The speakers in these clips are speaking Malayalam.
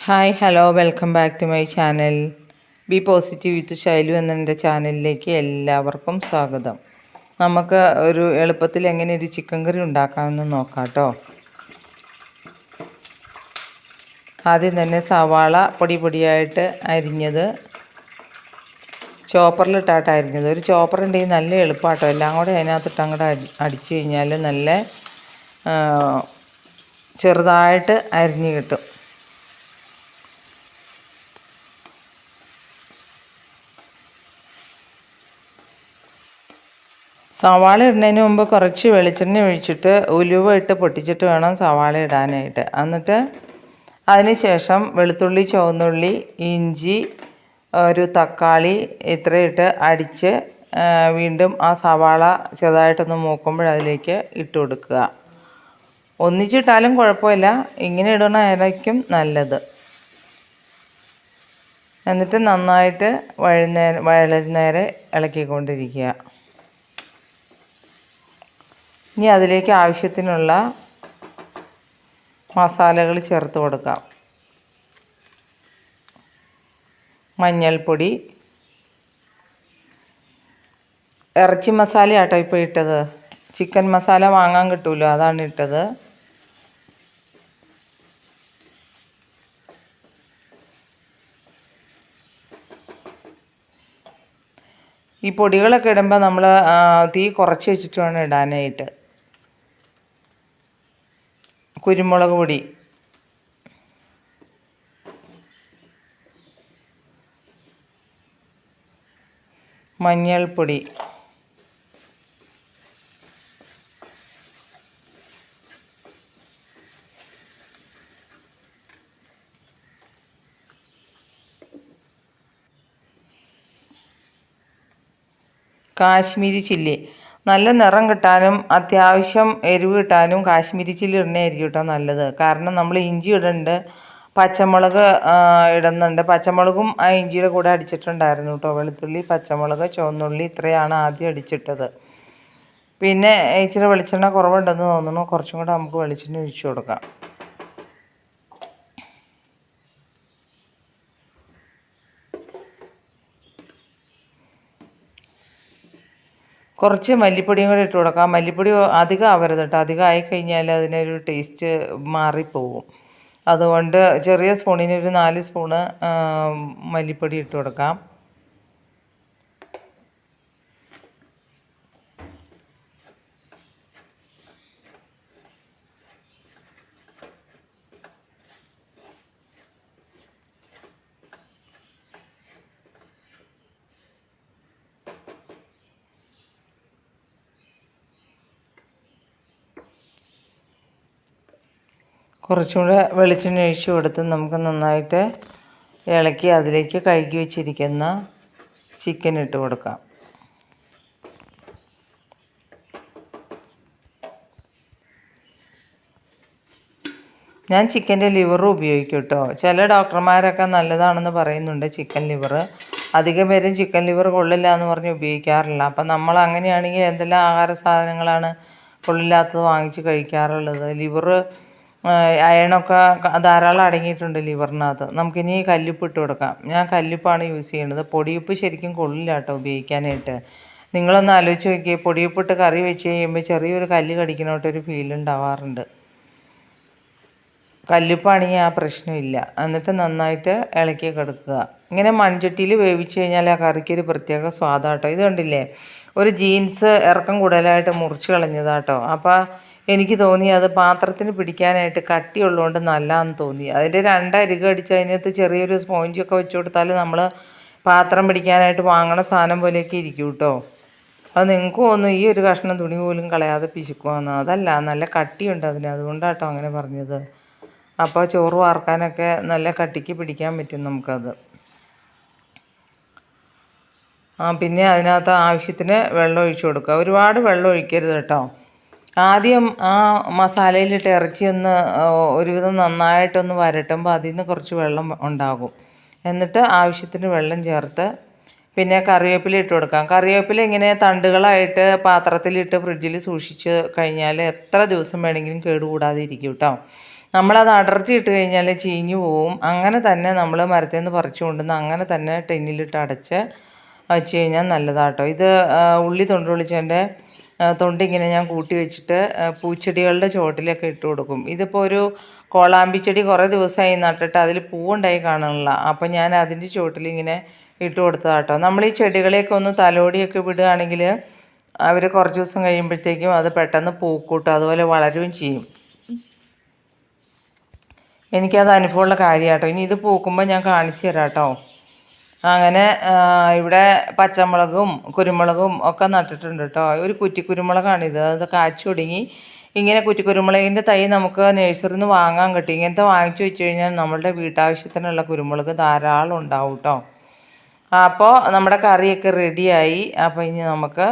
Hi hello welcome back to my channel. Be positive with Shailu എന്നെൻ്റെ ചാനലിലേക്ക് എല്ലാവർക്കും സ്വാഗതം. നമുക്ക് ഒരു എളുപ്പത്തിൽ എങ്ങനെ ഒരു ചിക്കൻ കറി ഉണ്ടാക്കാമെന്ന് നോക്കാം കേട്ടോ. ആദ്യം തന്നെ സവാള പൊടി പൊടിയായിട്ട് അരിഞ്ഞത് ചോപ്പറിലിട്ടാട്ട് അരിഞ്ഞത്. ഒരു ചോപ്പർ ഉണ്ടെങ്കിൽ നല്ല എളുപ്പമാട്ടോ, എല്ലാം കൂടെ അതിനകത്തിട്ട് അങ്ങോട്ട് അടിച്ചു കഴിഞ്ഞാൽ നല്ല ചെറുതായിട്ട് അരിഞ്ഞ് കിട്ടും. സവാള ഇടുന്നതിന് മുമ്പ് കുറച്ച് വെളിച്ചെണ്ണ ഒഴിച്ചിട്ട് ഉലുവ ഇട്ട് പൊട്ടിച്ചിട്ട് വേണം സവാള ഇടാനായിട്ട്. എന്നിട്ട് അതിന് ശേഷം വെളുത്തുള്ളി, ചുവന്നുള്ളി, ഇഞ്ചി, ഒരു തക്കാളി ഇത്രയിട്ട് അടിച്ച് വീണ്ടും ആ സവാള ചെറുതായിട്ടൊന്ന് മൂക്കുമ്പോൾ അതിലേക്ക് ഇട്ട് കൊടുക്കുക. ഒന്നിച്ചിട്ടാലും കുഴപ്പമില്ല, ഇങ്ങനെ ഇടണമായിരിക്കും നല്ലത്. എന്നിട്ട് നന്നായിട്ട് വഴലുന്നേരെ ഇളക്കിക്കൊണ്ടിരിക്കുക. ഇനി അതിലേക്ക് ആവശ്യത്തിനുള്ള മസാലകൾ ചേർത്ത് കൊടുക്കാം. മഞ്ഞൾപ്പൊടി, ഇറച്ചി മസാല ആട്ടോ ഇപ്പോൾ ഇട്ടത്. ചിക്കൻ മസാല വാങ്ങാൻ കിട്ടുമല്ലോ, അതാണ് ഇട്ടത്. ഈ പൊടികളൊക്കെ ഇടുമ്പോൾ നമ്മൾ തീ കുറച്ച് വെച്ചിട്ട് വേണം ഇടാനായിട്ട്. കുരുമുളക് പൊടി, മഞ്ഞൾപ്പൊടി, കാശ്മീരി ചില്ലി. നല്ല നിറം കിട്ടാനും അത്യാവശ്യം എരിവ് കിട്ടാനും കാശ്മീരി ചില്ലി ഇടുന്നതായിരിക്കും കേട്ടോ നല്ലത്. കാരണം നമ്മൾ ഇഞ്ചി ഇടുന്നുണ്ട്, പച്ചമുളക് ഇടുന്നുണ്ട്. പച്ചമുളകും ആ ഇഞ്ചിയുടെ കൂടെ അടിച്ചിട്ടുണ്ടായിരുന്നു കേട്ടോ. വെളുത്തുള്ളി, പച്ചമുളക്, ചുവന്നുള്ളി ഇത്രയാണ് ആദ്യം അടിച്ചിട്ടത്. പിന്നെ ഇച്ചിരി വെളിച്ചെണ്ണ കുറവുണ്ടെന്ന് തോന്നുന്നു, കുറച്ചും കൂടെ നമുക്ക് വെളിച്ചെണ്ണ ഒഴിച്ചു കൊടുക്കാം. കുറച്ച് മല്ലിപ്പൊടിയും കൂടി ഇട്ട് കൊടുക്കാം. മല്ലിപ്പൊടി അധികം ആവരുത് കേട്ടോ, അധികം ആയിക്കഴിഞ്ഞാൽ അതിനൊരു ടേസ്റ്റ് മാറിപ്പോവും. അതുകൊണ്ട് ചെറിയ സ്പൂണിന് ഒരു 4 സ്പൂണ് മല്ലിപ്പൊടി ഇട്ട് കൊടുക്കാം. കുറച്ചും കൂടെ വെളിച്ചെണ്ണ ഒഴിച്ച് കൊടുത്ത് നമുക്ക് നന്നായിട്ട് ഇളക്കി അതിലേക്ക് കഴുകി വെച്ചിരിക്കുന്ന ചിക്കൻ ഇട്ട് കൊടുക്കാം. ഞാൻ ചിക്കൻ്റെ ലിവർ ഉപയോഗിക്കും കേട്ടോ. ചില ഡോക്ടർമാരൊക്കെ നല്ലതാണെന്ന് പറയുന്നുണ്ട് ചിക്കൻ ലിവർ. അധികം പേരും ചിക്കൻ ലിവർ കൊള്ളില്ല എന്ന് പറഞ്ഞ് ഉപയോഗിക്കാറില്ല. അപ്പം നമ്മൾ അങ്ങനെയാണെങ്കിൽ എന്തെല്ലാം ആഹാര സാധനങ്ങളാണ് കൊള്ളില്ലാത്തത് വാങ്ങിച്ച് കഴിക്കാറുള്ളത്. ലിവർ അയണൊക്കെ ധാരാളം അടങ്ങിയിട്ടുണ്ട് ലിവറിനകത്ത്. നമുക്കിനി കല്ലുപ്പ് ഇട്ട് കൊടുക്കാം. ഞാൻ കല്ലുപ്പാണ് യൂസ് ചെയ്യുന്നത്. പൊടിയുപ്പ് ശരിക്കും കൊള്ളില്ല കേട്ടോ ഉപയോഗിക്കാനായിട്ട്. നിങ്ങളൊന്ന് ആലോചിച്ച് നോക്കിയേ, പൊടിയുപ്പിട്ട് കറി വെച്ച് കഴിയുമ്പോൾ ചെറിയൊരു കല്ല് കടിക്കണോട്ടൊരു ഫീൽ ഉണ്ടാവാറുണ്ട്. കല്ലുപ്പാണെങ്കിൽ ആ പ്രശ്നമില്ല. എന്നിട്ട് നന്നായിട്ട് ഇളക്കി കൊടുക്കുക. ഇങ്ങനെ മൺചട്ടിയിൽ വേവിച്ച് കഴിഞ്ഞാൽ ആ കറിക്കൊരു പ്രത്യേക സ്വാദാട്ടോ. ഇത് കണ്ടില്ലേ, ഒരു ജീൻസ് ഇറക്കം കൂടുതലായിട്ട് മുറിച്ച് കളഞ്ഞതാട്ടോ. അപ്പോൾ എനിക്ക് തോന്നി അത് പാത്രത്തിന് പിടിക്കാനായിട്ട് കട്ടിയുള്ളതുകൊണ്ട് നല്ലതാണെന്ന് തോന്നി. അതിൻ്റെ 2 അരിക് അടിച്ച് അതിനകത്ത് ചെറിയൊരു സ്പോഞ്ചൊക്കെ വെച്ച് കൊടുത്താൽ നമ്മൾ പാത്രം പിടിക്കാനായിട്ട് വാങ്ങണ സാധനം പോലെയൊക്കെ ഇരിക്കും കേട്ടോ. അത് നിങ്ങൾക്ക് തോന്നും ഈ ഒരു കഷ്ണം തുണി പോലും കളയാതെ പിശുക്കുവാന്ന്. അതല്ല, നല്ല കട്ടിയുണ്ട് അതിന്, അതുകൊണ്ടാട്ടോ അങ്ങനെ പറഞ്ഞത്. അപ്പോൾ ചോറ് വാർക്കാനൊക്കെ നല്ല കട്ടിക്ക് പിടിക്കാൻ പറ്റും നമുക്കത്. പിന്നെ അതിനകത്ത് ആവശ്യത്തിന് വെള്ളം ഒഴിച്ച് കൊടുക്കുക. ഒരുപാട് വെള്ളം ഒഴിക്കരുത് കേട്ടോ. ആദ്യം ആ മസാലയിലിട്ട് ഇറച്ചി ഒന്ന് ഒരുവിധം നന്നായിട്ടൊന്ന് വരട്ടുമ്പോൾ അതിൽ നിന്ന് കുറച്ച് വെള്ളം ഉണ്ടാകും. എന്നിട്ട് ആവശ്യത്തിന് വെള്ളം ചേർത്ത് പിന്നെ കറിവേപ്പില ഇട്ട് കൊടുക്കാം. കറിവേപ്പില ഇങ്ങനെ തണ്ടുകളായിട്ട് പാത്രത്തിലിട്ട് ഫ്രിഡ്ജിൽ സൂക്ഷിച്ച് കഴിഞ്ഞാൽ എത്ര ദിവസം വേണമെങ്കിലും കേടുകൂടാതെ ഇരിക്കും കേട്ടോ. നമ്മളത് അടർത്തി ഇട്ട് കഴിഞ്ഞാൽ ചീഞ്ഞു പോവും. അങ്ങനെ തന്നെ നമ്മൾ മരത്തിൽ നിന്ന് പറിച്ചു കൊണ്ടുവന്ന് അങ്ങനെ തന്നെ ടിന്നിലിട്ട് അടച്ച് വെച്ച് കഴിഞ്ഞാൽ നല്ലതാട്ടോ. ഇത് ഉള്ളി തൊണ്ട് വിളിച്ചതിൻ്റെ തൊണ്ടിങ്ങനെ ഞാൻ കൂട്ടി വെച്ചിട്ട് പൂച്ചെടികളുടെ ചുവട്ടിലൊക്കെ ഇട്ട് കൊടുക്കും. ഇതിപ്പോൾ ഒരു കോളാമ്പിച്ചെടി കുറേ ദിവസമായി നട്ടിട്ട് അതിൽ പൂവുണ്ടായി കാണണില്ല. അപ്പം ഞാൻ അതിൻ്റെ ചുവട്ടിലിങ്ങനെ ഇട്ട് കൊടുത്തതാട്ടോ. നമ്മൾ ഈ ചെടികളെയൊക്കെ ഒന്ന് തലോടിയൊക്കെ വിടുകയാണെങ്കിൽ അവർ കുറച്ച് ദിവസം കഴിയുമ്പോഴത്തേക്കും അത് പെട്ടെന്ന് പൂക്കൂട്ടും, അതുപോലെ വളരുകയും ചെയ്യും. എനിക്കത് അനുഭവമുള്ള കാര്യമാട്ടോ. ഇനി ഇത് പൂക്കുമ്പോൾ ഞാൻ കാണിച്ചു തരാം കേട്ടോ. അങ്ങനെ ഇവിടെ പച്ചമുളകും കുരുമുളകും ഒക്കെ നട്ടിട്ടുണ്ട് കേട്ടോ. ഒരു കുറ്റിക്കുരുമുളകാണിത്, അത് കാച്ചു തുടങ്ങി. ഇങ്ങനെ കുറ്റിക്കുരുമുളകിൻ്റെ തൈ നമുക്ക് നഴ്സറിയിൽ നിന്ന് വാങ്ങാൻ കിട്ടും. ഇങ്ങനത്തെ വാങ്ങിച്ചു വെച്ച് കഴിഞ്ഞാൽ നമ്മളുടെ വീട്ടാവശ്യത്തിനുള്ള കുരുമുളക് ധാരാളം ഉണ്ടാവും കേട്ടോ. അപ്പോൾ നമ്മുടെ കറിയൊക്കെ റെഡിയായി. അപ്പോൾ ഇനി നമുക്ക്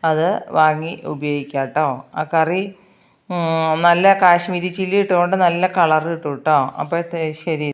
അത് വാങ്ങി ഉപയോഗിക്കാം കേട്ടോ. ആ കറി നല്ല കാശ്മീരി ചില്ലി ഇട്ടുകൊണ്ട് നല്ല കളർ കിട്ടും കേട്ടോ. അപ്പോൾ ശരി.